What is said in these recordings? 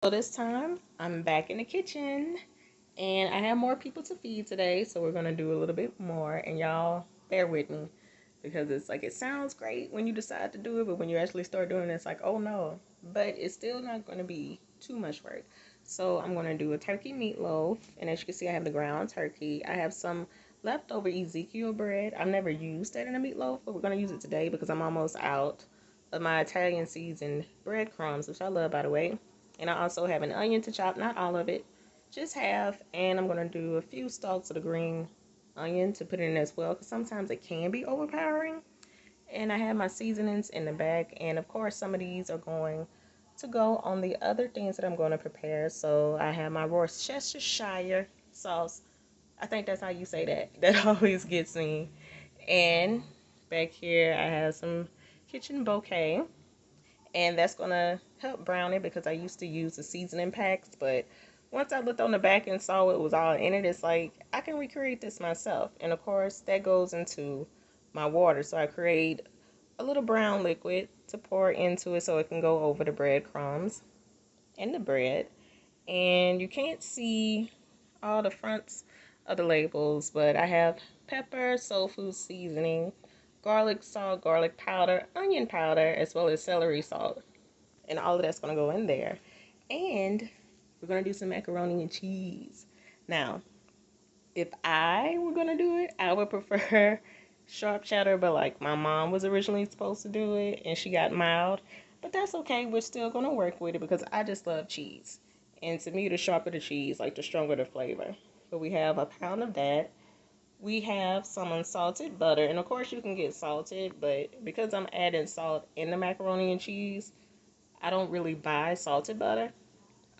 So this time I'm back in the kitchen and I have more people to feed today, so we're gonna do a little bit more, and y'all bear with me because it's like it sounds great when you decide to do it, but when you actually start doing it, it's like, oh no. But it's still not gonna be too much work. So I'm gonna do a turkey meatloaf, and as you can see, I have the ground turkey. I have some leftover Ezekiel bread. I've never used that in a meatloaf, but we're gonna use it today because I'm almost out of my Italian seasoned breadcrumbs, which I love, by the way. And I also have an onion to chop, not all of it, just half. And I'm going to do a few stalks of the green onion to put in as well, because sometimes it can be overpowering. And I have my seasonings in the back. And of course, some of these are going to go on the other things that I'm going to prepare. So I have my Worcestershire sauce. I think that's how you say that. That always gets me. And back here, I have some kitchen bouquet, and that's gonna help brown it because I used to use the seasoning packs, but once I looked on the back and saw it was all in it, it's like I can recreate this myself. And of course that goes into my water, so I create a little brown liquid to pour into it so it can go over the breadcrumbs and the bread. And you can't see all the fronts of the labels, but I have pepper, soul food seasoning, garlic salt, garlic powder, onion powder, as well as celery salt, and all of that's going to go in there. And we're going to do some macaroni and cheese. Now, if I were going to do it, I would prefer sharp cheddar, but like my mom was originally supposed to do it and she got mild. But that's okay. We're still going to work with it because I just love cheese. And to me, the sharper the cheese, like the stronger the flavor. But we have a pound of that. We have some unsalted butter. And of course, you can get salted, but because I'm adding salt in the macaroni and cheese, I don't really buy salted butter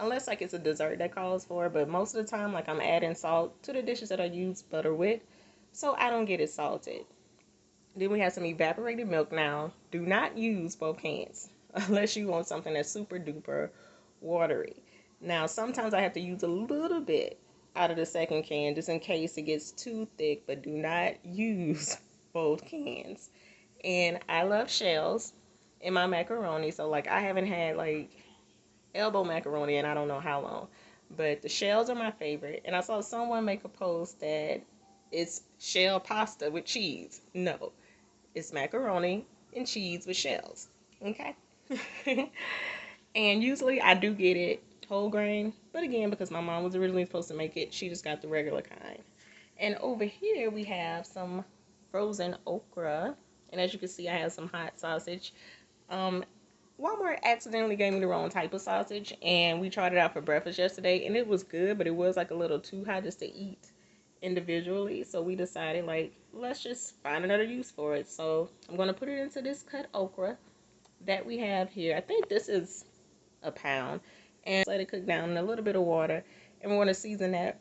unless like it's a dessert that calls for it. But most of the time, like I'm adding salt to the dishes that I use butter with, so I don't get it salted. Then we have some evaporated milk. Now, do not use both cans unless you want something that's super duper watery. Now, sometimes I have to use a little bit out of the second can just in case it gets too thick, but do not use both cans. And I love shells in my macaroni, so like I haven't had like elbow macaroni and I don't know how long. But the shells are my favorite. And I saw someone make a post that it's shell pasta with cheese. No, it's macaroni and cheese with shells. Okay? And usually I do get it whole grain. But again, because my mom was originally supposed to make it, she just got the regular kind. And over here we have some frozen okra. And as you can see, I have some hot sausage. Um, Walmart accidentally gave me the wrong type of sausage, and we tried it out for breakfast yesterday, and it was good, but it was like a little too hot just to eat individually. So we decided, like, let's just find another use for it. So I'm gonna put it into this cut okra that we have here. I think this is a pound, and let it cook down in a little bit of water, and we're gonna season that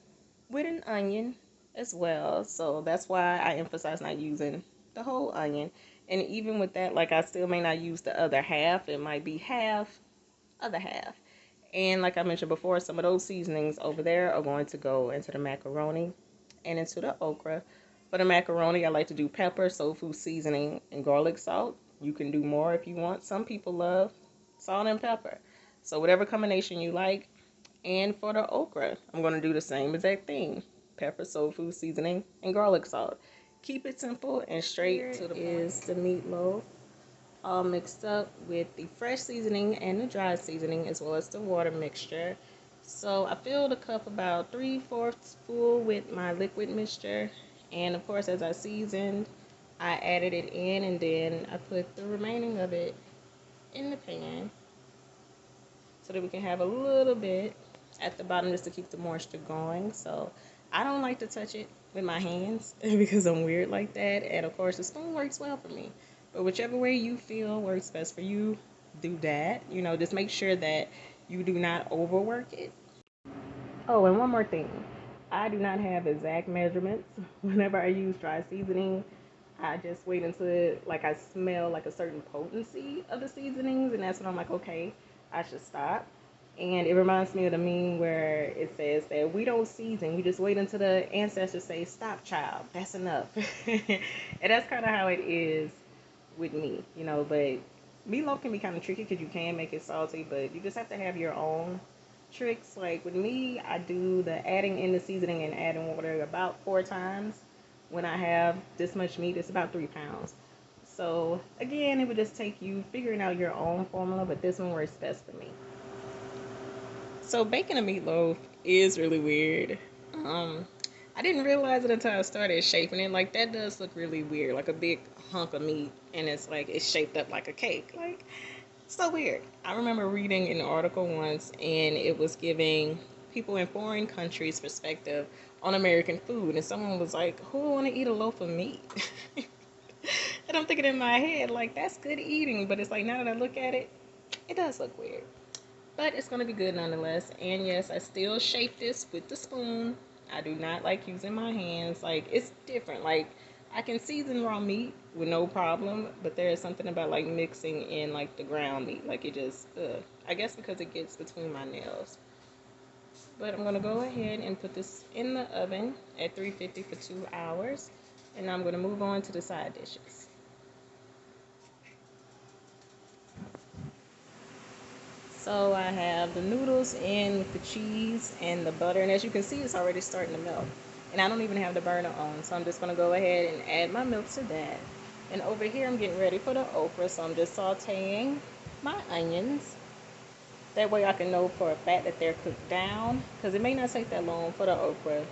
with an onion as well. So that's why I emphasize not using the whole onion. And even with that, like I still may not use the other half. It might be half, other half. And like I mentioned before, some of those seasonings over there are going to go into the macaroni and into the okra. For the macaroni, I like to do pepper, soul food seasoning, and garlic salt. You can do more if you want. Some people love salt and pepper. So whatever combination you like. And for the okra, I'm going to do the same exact thing. Pepper, soul food seasoning, and garlic salt. Keep it simple and straight to the point. Here is the meatloaf, all mixed up with the fresh seasoning and the dry seasoning, as well as the water mixture. So I filled a cup about 3/4 full with my liquid mixture. And of course, as I seasoned, I added it in, and then I put the remaining of it in the pan so that we can have a little bit at the bottom just to keep the moisture going. So I don't like to touch it with my hands because I'm weird like that. And of course, the spoon works well for me. But whichever way you feel works best for you, do that. You know, just make sure that you do not overwork it. Oh, and one more thing. I do not have exact measurements whenever I use dry seasoning. I just wait until like I smell like a certain potency of the seasonings, and that's when I'm like, okay, I should stop. And it reminds me of the meme where it says that we don't season, we just wait until the ancestors say, stop, child, that's enough. And that's kind of how it is with me, But meatloaf can be kind of tricky because you can make it salty, but you just have to have your own. tricks. Like with me, I do the adding in the seasoning and adding water about 4 times. When I have this much meat, it's about 3 pounds. So again, it would just take you figuring out your own formula, but this one works best for me. So baking a meatloaf is really weird. Um, I didn't realize it until I started shaping it. Like that does look really weird, like a big hunk of meat, and it's like it's shaped up like a cake. Like so weird. I remember reading an article once, and it was giving people in foreign countries perspective on American food, and someone was like, "Who would want to eat a loaf of meat?" And I'm thinking in my head, like that's good eating, but it's like now that I look at it, it does look weird. But it's gonna be good nonetheless. And yes, I still shape this with the spoon. I do not like using my hands. Like it's different. Like I can season raw meat with no problem, but there is something about like mixing in like the ground meat. Like it just, I guess because it gets between my nails. But I'm gonna go ahead and put this in the oven at 350 for 2 hours, and I'm gonna move on to the side dishes. So I have the noodles in with the cheese and the butter, and as you can see, it's already starting to melt. And I don't even have the burner on, so I'm just gonna go ahead and add my milk to that. And over here, I'm getting ready for the okra, so I'm just sauteing my onions. That way I can know for a fact that they're cooked down, because it may not take that long for the okra.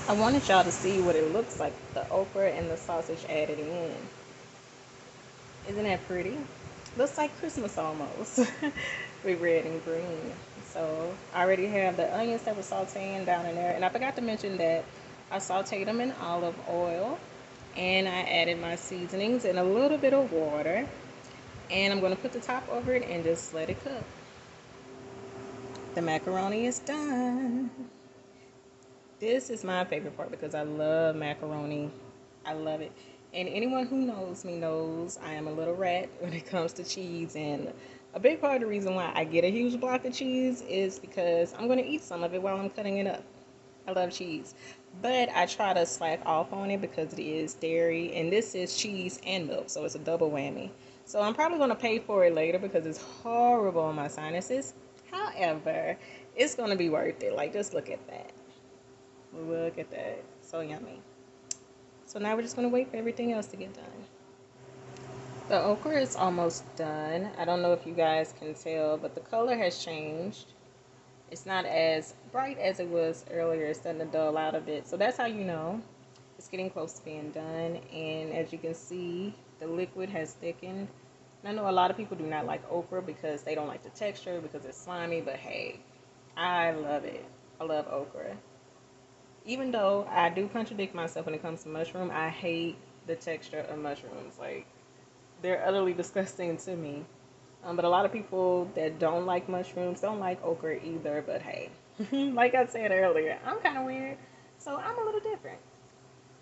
I wanted y'all to see what it looks like, the okra and the sausage added in. Isn't that pretty? Looks like Christmas almost with red and green. So I already have the onions that were sauteing down in there. And I forgot to mention that I sauteed them in olive oil. And I added my seasonings and a little bit of water. And I'm going to put the top over it and just let it cook. The macaroni is done. This is my favorite part because I love macaroni. I love it. And anyone who knows me knows I am a little rat when it comes to cheese. And a big part of the reason why I get a huge block of cheese is because I'm going to eat some of it while I'm cutting it up. I love cheese. But I try to slack off on it because it is dairy. And this is cheese and milk. So it's a double whammy. So I'm probably going to pay for it later because it's horrible on my sinuses. However, it's going to be worth it. Like, just look at that. Look at that. So yummy. So now we're just going to wait for everything else to get done. The okra is almost done. I don't know if you guys can tell, but the color has changed. It's not as bright as it was earlier. It's starting to dull out a bit. So that's how you know it's getting close to being done. And as you can see, the liquid has thickened. And I know a lot of people do not like okra because they don't like the texture, because it's slimy. But hey, I love it. I love okra. Even though I do contradict myself when it comes to mushroom, I hate the texture of mushrooms. Like, they're utterly disgusting to me. But a lot of people that don't like mushrooms don't like okra either. But hey, like I said earlier, I'm kind of weird, so I'm a little different.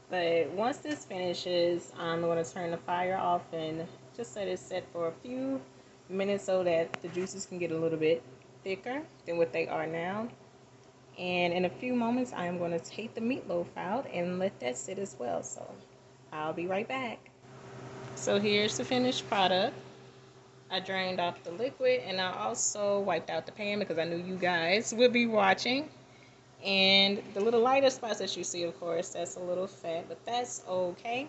But once this finishes, I'm going to turn the fire off and just let it set for a few minutes so that the juices can get a little bit thicker than what they are now. And in a few moments, I am going to take the meatloaf out and let that sit as well. So I'll be right back. So here's the finished product. I drained off the liquid and I also wiped out the pan because I knew you guys would be watching. And the little lighter spots that you see, of course, that's a little fat, but that's okay.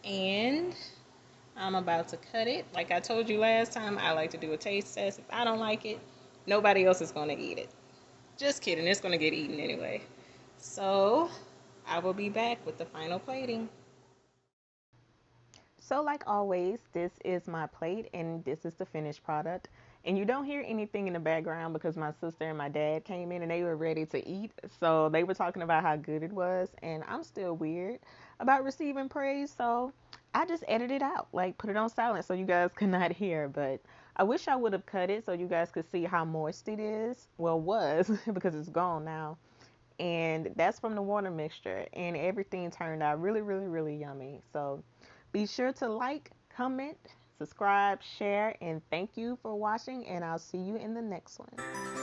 And I'm about to cut it. Like I told you last time, I like to do a taste test. If I don't like it, nobody else is going to eat it. Just kidding, it's going to get eaten anyway. So I will be back with the final plating. So like always, this is my plate and this is the finished product. And you don't hear anything in the background because my sister and my dad came in and they were ready to eat. So they were talking about how good it was. And I'm still weird about receiving praise. So I just edited it out, like put it on silent so you guys could not hear. But I wish I would have cut it so you guys could see how moist it is. Well, was because it's gone now. And that's from the water mixture. And everything turned out really, really, really yummy. So be sure to like, comment, subscribe, share, and thank you for watching. And I'll see you in the next one.